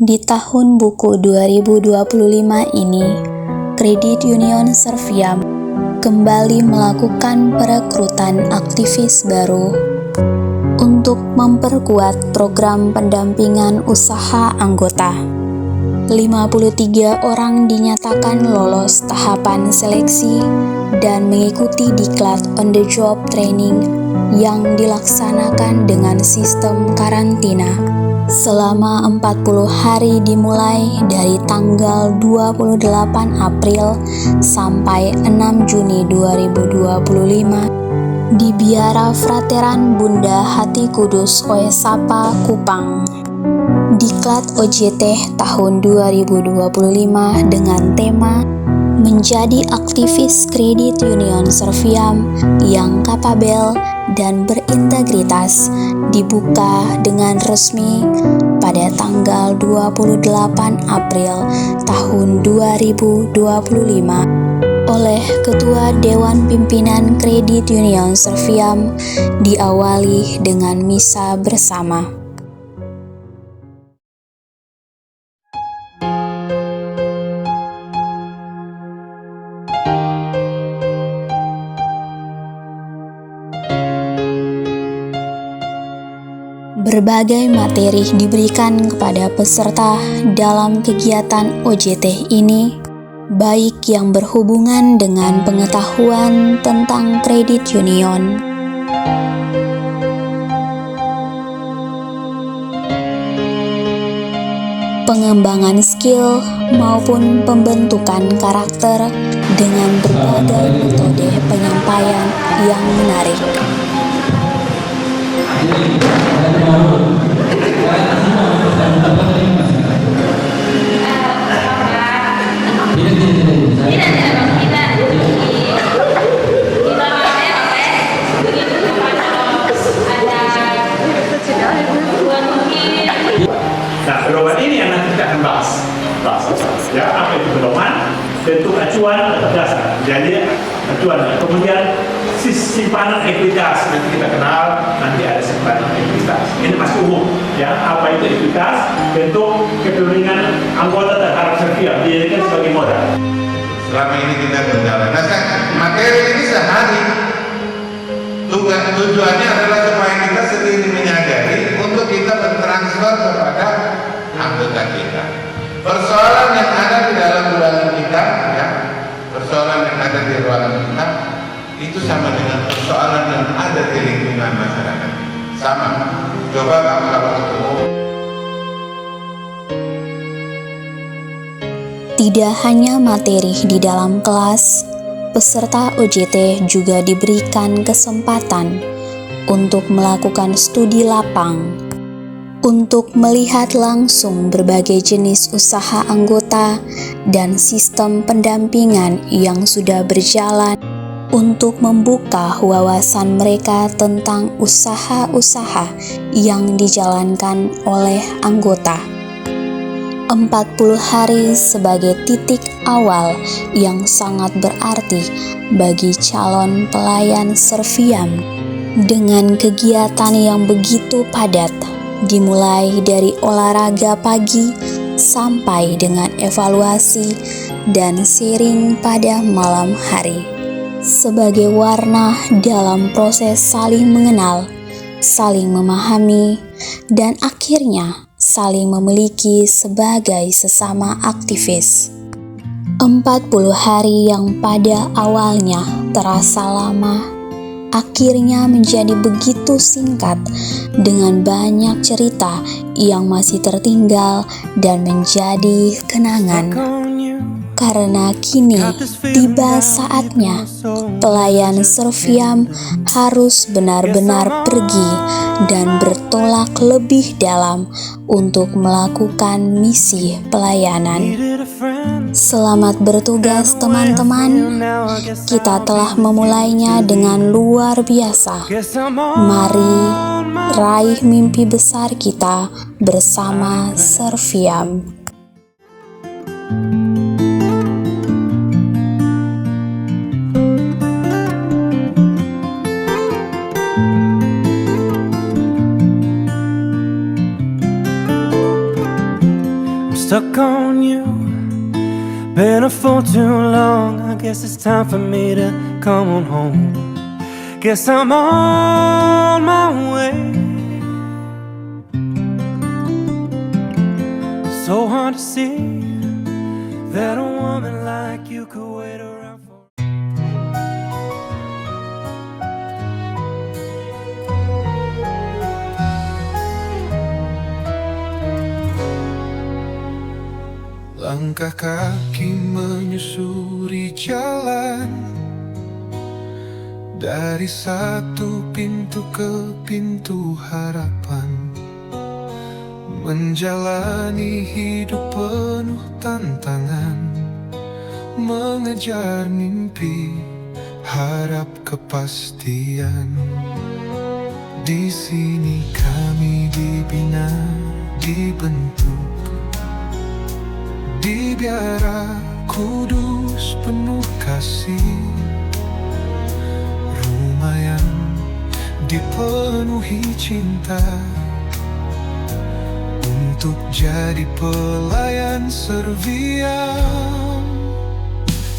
Di tahun buku 2025 ini, Credit Union Serviam kembali melakukan perekrutan aktivis baru untuk memperkuat program pendampingan usaha anggota. 53 orang dinyatakan lolos tahapan seleksi dan mengikuti diklat on the job training yang dilaksanakan dengan sistem karantina selama 40 hari dimulai dari tanggal 28 April sampai 6 Juni 2025 di Biara Frateran Bunda Hati Kudus Oesapa, Kupang. Diklat OJT tahun 2025 dengan tema Menjadi Aktivis Credit Union Serviam yang kapabel dan berintegritas dibuka dengan resmi pada tanggal 28 April tahun 2025 oleh Ketua Dewan Pimpinan Credit Union Serviam diawali dengan misa bersama. Berbagai materi diberikan kepada peserta dalam kegiatan OJT ini, baik yang berhubungan dengan pengetahuan tentang kredit union, pengembangan skill maupun pembentukan karakter dengan berbagai metode penyampaian yang menarik. Nah, pedoman ini yang nanti kita akan bahas. Ya, apa itu pedoman? Bentuk acuan atau dasar. Jadi acuan. Kemudian simpanan ekuitas nanti kita kenal. Nanti ada simpanan ekuitas. Ini masih umum. Ya, apa itu ekuitas? Bentuk kepentingan anggota terhadap serviam dijadikan sebagai modal. Selama ini kita berjalan. Nah, materi ini sehari. Tujuannya adalah supaya kita sendiri menyadari untuk kita bertransfer kepada anggota kita. Persoalan yang ada di dalam ruangan kita, ya, persoalan yang ada di ruangan kita, itu sama dengan persoalan yang ada di lingkungan masyarakat. Sama. Coba kamu kalau ketemu. Tidak hanya materi di dalam kelas, peserta OJT juga diberikan kesempatan untuk melakukan studi lapang, untuk melihat langsung berbagai jenis usaha anggota dan sistem pendampingan yang sudah berjalan, untuk membuka wawasan mereka tentang usaha-usaha yang dijalankan oleh anggota. 40 hari sebagai titik awal yang sangat berarti bagi calon pelayan Serviam dengan kegiatan yang begitu padat, dimulai dari olahraga pagi sampai dengan evaluasi dan sharing pada malam hari, sebagai warna dalam proses saling mengenal, saling memahami, dan akhirnya saling memiliki sebagai sesama aktivis. 40 hari yang pada awalnya terasa lama, akhirnya menjadi begitu singkat dengan banyak cerita yang masih tertinggal dan menjadi kenangan. Karena kini tiba saatnya pelayan Serviam harus benar-benar pergi dan bertolak lebih dalam untuk melakukan misi pelayanan. Selamat bertugas teman-teman, kita telah memulainya dengan luar biasa. Mari raih mimpi besar kita bersama Serviam. stuck on you. Been a fool too long. I guess it's time for me to come on home. Guess I'm on my way. So hard to see that a woman like you could wait around for. Langkah kaki menyusuri jalan, dari satu pintu ke pintu harapan, menjalani hidup penuh tantangan, mengejar mimpi, harap kepastian. Di sini kami dibina, dibentuk, di biara kudus penuh kasih, rumah yang dipenuhi cinta, untuk jadi pelayan serbia.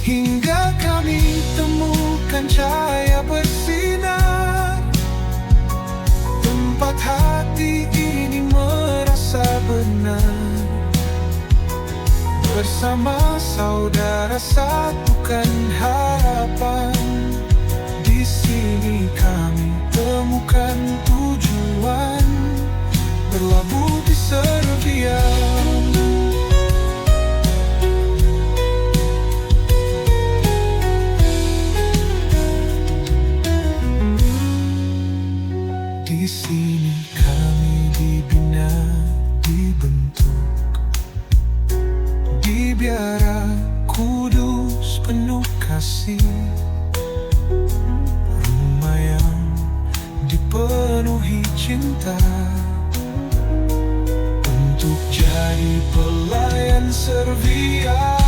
Hingga kami temukan cahaya bersinar, tempat hati ini merasa benar. Bersama saudara satukan harapan, di sini kami temukan tujuan, berlabuh di Serbia. Di sini kami dibina, dibentuk, di biara kudus penuh kasih, rumah yang dipenuhi cinta, untuk jadi pelayan serbia.